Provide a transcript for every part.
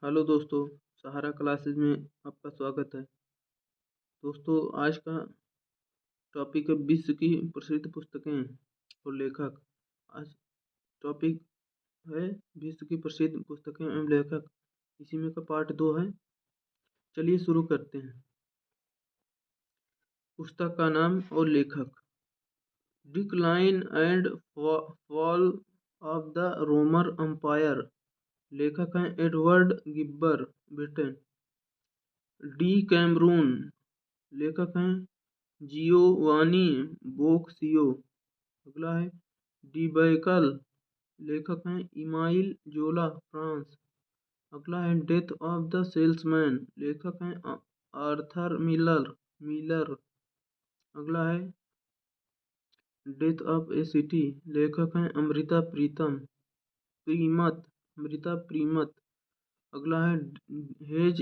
Hello दोस्तों, सहारा classes में आपका स्वागत है। दोस्तों, आज का टॉपिक है विश्व की प्रसिद्ध पुस्तकें और लेखक। आज टॉपिक है विश्व की प्रसिद्ध पुस्तकें एवं लेखक। इसी में का पार्ट 2 है। चलिए शुरू करते हैं। पुस्तक का नाम और लेखक। Decline and fall of the Roman Empire. लेखक हैं एडवर्ड गिब्बर, ब्रिटेन। Decameron. लेखक हैं जियोवानी बोक्सियो। अगला है डिबैकल। लेखक हैं इमाइल जोला, फ्रांस। अगला है डेथ ऑफ द सेल्समैन। लेखक हैं आर्थर मिलर। अगला है डेथ ऑफ ए सिटी। लेखक हैं अमृता प्रीमत। अगला है हेज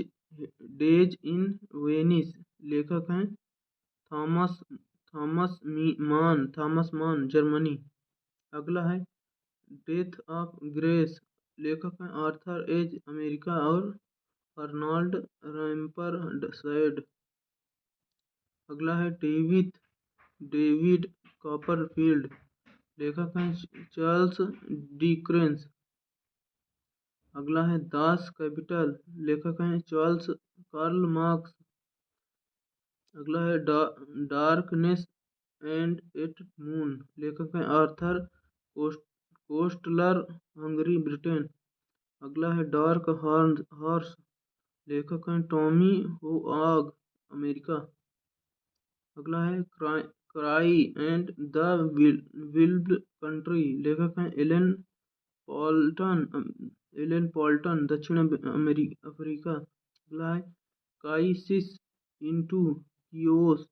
डेज इन वेनिस। लेखक हैं थॉमस थॉमस मान, जर्मनी। अगला है डेथ ऑफ ग्रेस। लेखक हैं आर्थर एज, अमेरिका और अर्नोल्ड रैम्पर सैड। अगला है डेविड कॉपरफील्ड। लेखक हैं चार्ल्स डिकेंस। अगला है दास कैपिटल। लेखक हैं चार्ल्स कार्ल मार्क्स। अगला है डार्कनेस एंड एट मून। लेखक हैं आर्थर कोस्टलर, हंगरी, ब्रिटेन। अगला है डार्क हॉर्स। लेखक हैं टॉमी होआग, अमेरिका। अगला है cry and the wild country. लेखक हैं एलन पॉल्टन, दक्षिण अफ्रीका। अगला है क्राइसिस इनटू कियोस।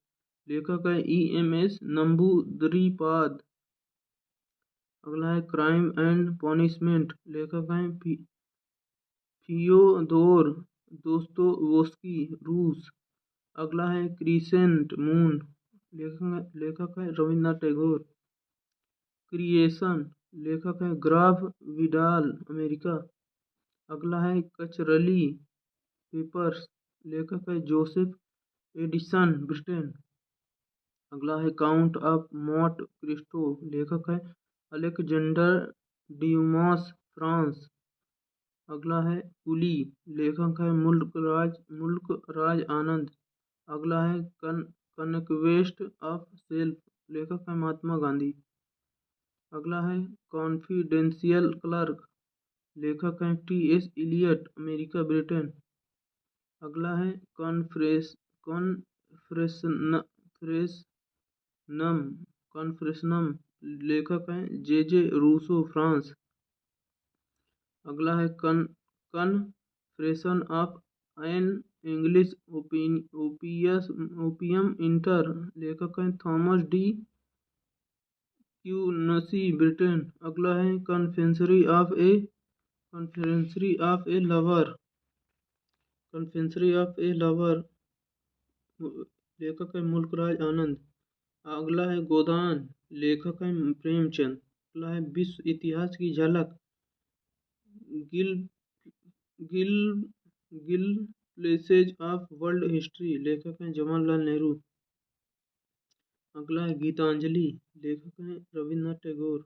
लेखक है EMS नंबूदरीपाद। अगला है क्राइम एंड पनिशमेंट। लेखक हैं फियोदोर दोस्तोवस्की, रूस। अगला है क्रिसेंट मून। लेखक है रविन्द्रनाथ टैगोर। क्रिएशन। लेखक है ग्राफ विडाल, अमेरिका। अगला है कचरली पेपर्स। लेखक है जोसेफ एडिसन, ब्रिटेन। अगला है काउंट ऑफ मोंट क्रिस्टो। लेखक है अलेक्जेंडर ड्यूमास, फ्रांस। अगला है कुली। लेखक है मुल्क राज आनंद। अगला है कनक्वेस्ट ऑफ सेल्फ। लेखक है महात्मा गांधी। अगला है कॉन्फिडेंशियल क्लर्क। लेखक हैं TS इलियट, अमेरिका, ब्रिटेन। अगला है कॉन्फ्रेशनम। लेखक हैं JJ रूसो, फ्रांस। अगला है confession of an English opium eater. लेखक हैं थॉमस डी क्यूनसी, ब्रिटेन। अगला है कन्फेशनरी ऑफ ए लवर। लेखक है मुल्कराज आनंद। अगला है गोदान। लेखक है प्रेमचंद। अगला है विश्व इतिहास की झलक। Gill Gill Gill places of world history. लेखक हैं जवाहरलाल नेहरू। अगला है गीतांजलि। लेखक हैं रविन्द्रनाथ टैगोर।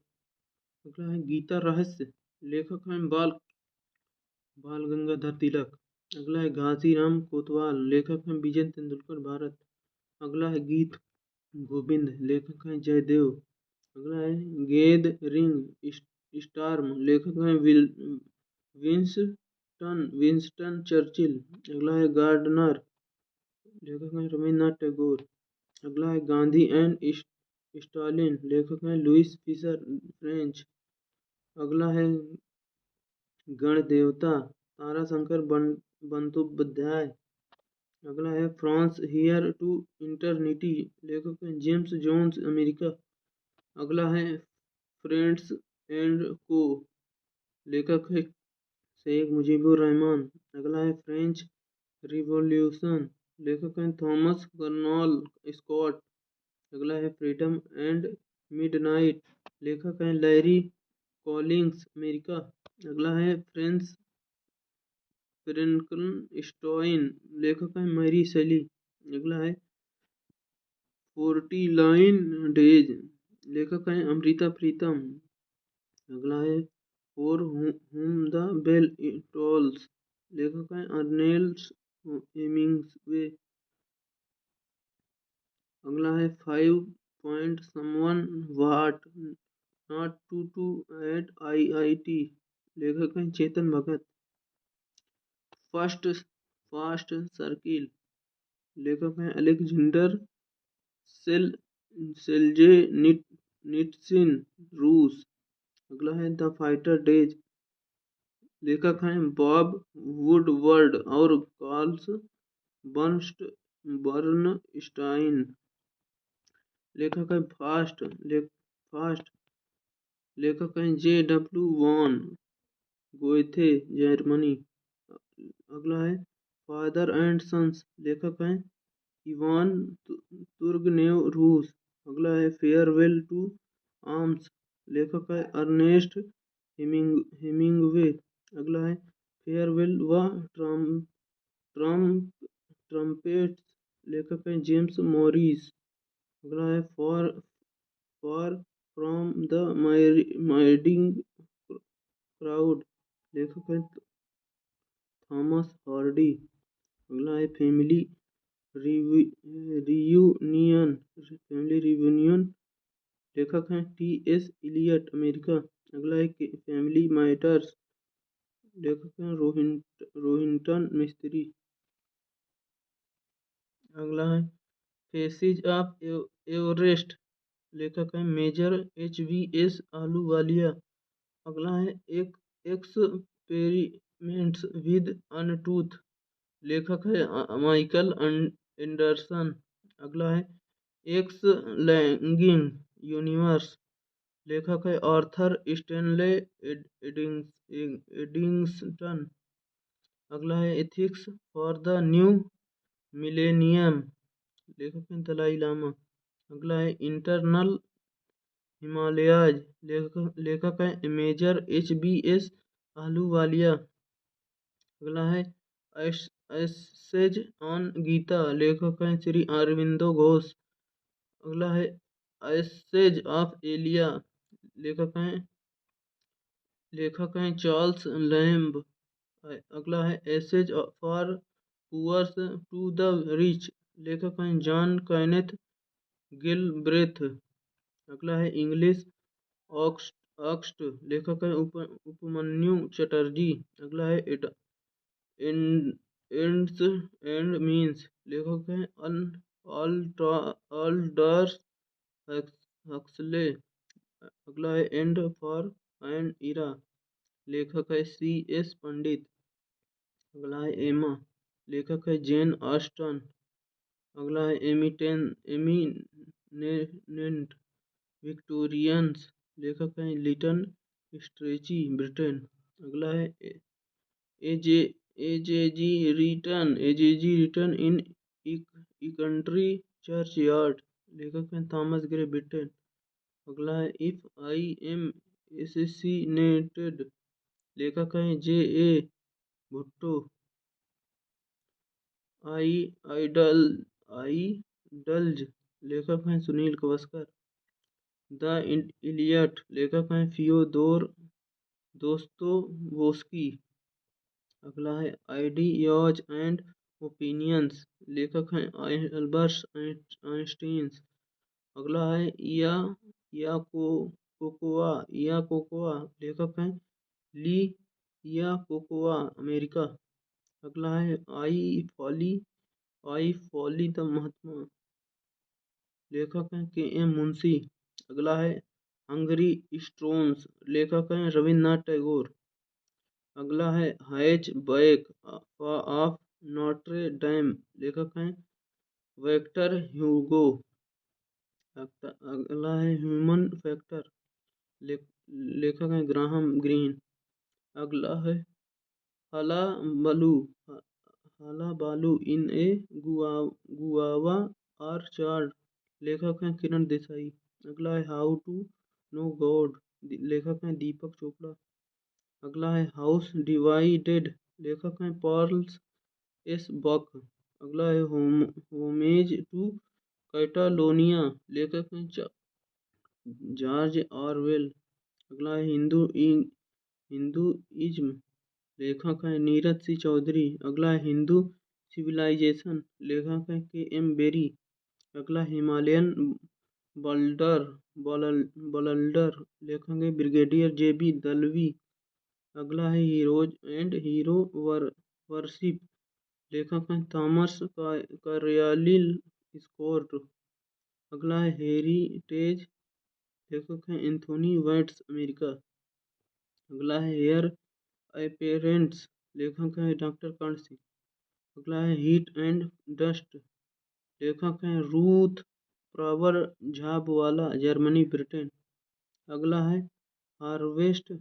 अगला है गीता रहस्य। लेखक हैं बाल गंगाधर तिलक। अगला है घासीराम कोतवाल। लेखक हैं विजय तेंदुलकर, भारत। अगला है गीत गोविंद। लेखक हैं जयदेव। अगला है गेद रिंग स्टार्म। लेखक हैं विंस्टन चर्चिल। अगला है गार्डनर। लेखक हैं रविन्द्रनाथ टैगोर। अगला है गांधी एंड स्टालिन। लेखक हैं लुइस फिशर, फ्रेंच। अगला है गणदेवता, ताराशंकर बंदोपाध्याय। अगला है फ्रांस हियर टू इटर्निटी। लेखक हैं जेम्स जोन्स, अमेरिका। अगला है फ्रेंड्स एंड को। लेखक है शेख मुजीबुर रहमान। अगला है फ्रेंच रिवॉल्यूशन। लेखक हैं थॉमस कर्नल स्कॉट। अगला है फ्रीडम एंड मिडनाइट। लेखक हैं लैरी कॉलिंग्स, अमेरिका। अगला है फ्रैंकनस्टाइन, लेखक हैं मैरी शेली। अगला है 49 डेज, लेखक हैं अमृता प्रीतम। अगला है for whom the bell tolls, लेखक हैं अर्नेस्ट हेमिंग्वे। अगला है 5 point someone what not to at IIT, लेखक हैं Chetan Bhagat. First fast circle, लेखक हैं अलेक्जेंडर सेल सेल्जेनिट्सिन, रूस। अगला है द फाइटर डेज, लेखक हैं बॉब वुडवर्ड और कार्ल्स बर्नस्टाइन। लेखक हैं फास्ट, लेखक हैं JW वॉन गोएथे, जर्मनी। अगला है फादर एंड सन्स, लेखक हैं इवान तुर्गनेव, रूस। अगला है फेयरवेल टू आर्म्स, लेखक है अर्नेस्ट हेमिंगवे। अगला है फेयरवेल व ट्रम्पेट्स, लेखक हैं जेम्स मॉरिस। अगला है फॉर फ्रॉम द माइडिंग क्राउड, लेखक हैं थॉमस हार्डी। अगला है फैमिली रियूनियन, लेखक हैं TS इलियट, अमेरिका। अगला है फैमिली मैटर्स, लेखक हैं रोहिंटन मिस्त्री। अगला है फेसिज ऑफ एवरेस्ट, लेखक हैं मेजर HVS आलूवालिया। अगला है एक एक्सपेरिमेंट्स विद अनटूथ, लेखक है माइकल एंडरसन। अगला है एक्स लैंगिंग यूनिवर्स, लेखक है आर्थर स्टैनले एडिंगस्टन। अगला है ethics for the new millennium, लेखक हैं दलाई लामा। अगला है इंटरनल हिमालयाज, लेखक हैं मेजर HBS आलूवालिया। अगला है एसेज ऑन गीता, लेखक हैं श्री अरविंदो घोष। अगला है एसेज ऑफ एलिया, लेखक हैं चार्ल्स लैम्ब। अगला है essays for poors to the rich, लेखक हैं जॉन कैनेथ गिलब्रेथ। अगला है इंग्लिश ऑक्स्ट, लेखक हैं उपमन्यु चटर्जी। अगला है एंड्स एंड मीन्स, लेखक हैं ऑल्डर्स हक्सले। अगला है एंड फॉर एन इरा, लेखक है CS पंडित। अगला है एमा, लेखक है जेन ऑस्टन। अगला है एमिनेंट विक्टोरियंस, लेखक हैं लिटन स्ट्रेची, ब्रिटेन। अगला है elegy written in country churchyard, लेखक हैं थॉमस ग्रे, ब्रिटेन। अगला है इफ आई एम एसेसिनेटेड, लेखक हैं JA भुट्टो। आइडल्ज, लेखक हैं सुनील गावस्कर। द इलियट, लेखक हैं फियोदोर दोस्तोवस्की। अगला है आइडियाज एंड ओपिनियंस, लेखक हैं अल्बर्ट आइंस्टीन। अगला है या कोकोआ, लेखक हैं ली कोकोआ, अमेरिका। अगला है आई फॉली द महात्मा, लेखक हैं KM मुंशी। अगला है हंगरी स्टोन्स, लेखक हैं रविन्द्रनाथ टैगोर। अगला है hatch back of Notre dam, लेखक हैं विक्टर ह्यूगो। अगला है ह्यूमन फैक्टर, लेखक हैं ग्राहम ग्रीन। अगला है हाला बालू इन ए गुआवा ऑर्चार्ड, लेखक हैं किरण देसाई। अगला है हाउ टू नो गॉड, लेखक हैं दीपक चोपड़ा। अगला है हाउस डिवाइडेड, लेखक हैं पॉल्स एस बक। अगला है होमेज टू कैटालोनिया, लेखक हैं जॉर्ज ऑरवेल। अगला है हिंदुइज्म, लेखक हैं नीरज सी चौधरी। अगला है हिंदू सिविलाइजेशन, लेखक हैं के एम बेरी। अगला हिमालयन बल्डर, लेखक हैं ब्रिगेडियर जे बी दलवी। अगला है हीरोज एंड हीरो वर्शिप, लेखक हैं थॉमस कार्यालिल स्कॉट। अगला है हेरिटेज, लेखक हैं एंथोनी वाइट्स अमेरिका। अगला है हेयर अपेरेंट्स, लेखक हैं डॉक्टर कर्ण सिंह। अगला है हीट एंड डस्ट, लेखक हैं रूथ प्रावर झाबवाला, जर्मनी ब्रिटेन। अगला है हार्वेस्ट,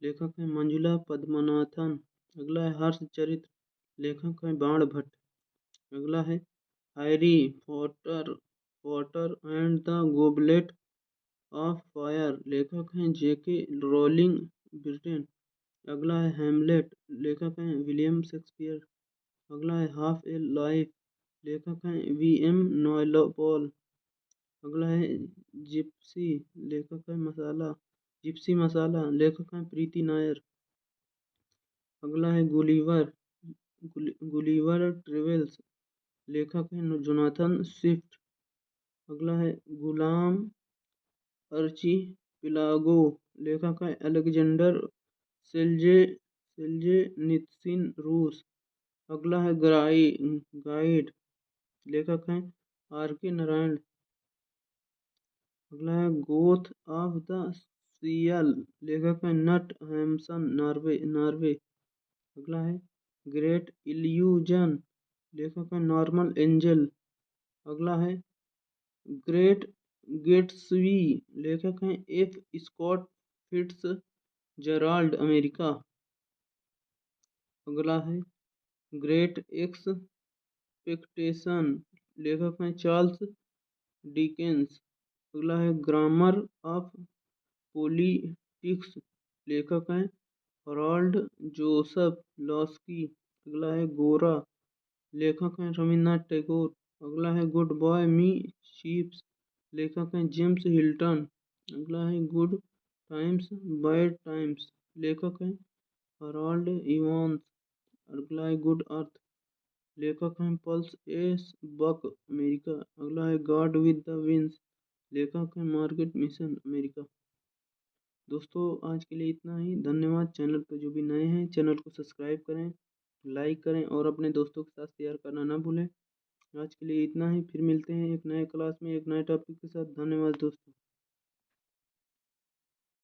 लेखक हैं मंजुला पद्मनाथन। अगला है हर्षचरित्र, लेखक हैं बाण भट्ट। अगला है Harry Potter and the goblet of fire, लेखक हैं जेके रोलिंग, ब्रिटेन। अगला है हेमलेट, लेखक हैं विलियम शेक्सपियर। अगला है हाफ ए लाइफ, लेखक हैं वी एम नॉयपॉल। अगला है जिप्सी लेखक है जिप्सी मसाला, लेखक हैं प्रीति नायर। अगला है गुलिवर ट्रेवल्स, लेखक हैं जोनाथन स्विफ्ट। अगला है गुलाम अर्चिपिलागो, लेखक हैं अलेक्जेंडर सेल्जेनित्सिन, रूस। अगला है गाइड, लेखक हैं आर के नारायण। अगला है गोथ ऑफ द सियल, लेखक हैं नट हैम्सन, नॉर्वे। अगला है ग्रेट इल्यूजन, लेखक हैं नॉर्मन एंजल। अगला है ग्रेट गेट्सबी, लेखक हैं F Scott Fitzgerald, America. अगला है ग्रेट एक्सपेक्टेशन, लेखक हैं चार्ल्स डिकेंस। अगला है ग्रामर ऑफ पॉलिटिक्स, लेखक हैं हरोल्ड जोसेफ लॉस्की। अगला है गोरा, लेखक हैं रविन्द्रनाथ टैगोर। अगला है गुड बॉय मी शीप्स, लेखक हैं जेम्स हिल्टन। अगला है गुड टाइम्स बैड टाइम्स, लेखक हैं हरोल्ड इवांस। अगला है गुड अर्थ, लेखक हैं पल्स एस बक, अमेरिका। अगला है गॉड विद द विंस, लेखक हैं मार्गरेट मिशन, अमेरिका। दोस्तों आज के लिए इतना ही। धन्यवाद। चैनल पर जो भी नए हैं चैनल को सब्सक्राइब करें, लाइक करें और अपने दोस्तों के साथ शेयर करना ना भूलें। आज के लिए इतना ही, फिर मिलते हैं एक नए क्लास में एक नए टॉपिक के साथ। धन्यवाद दोस्तों।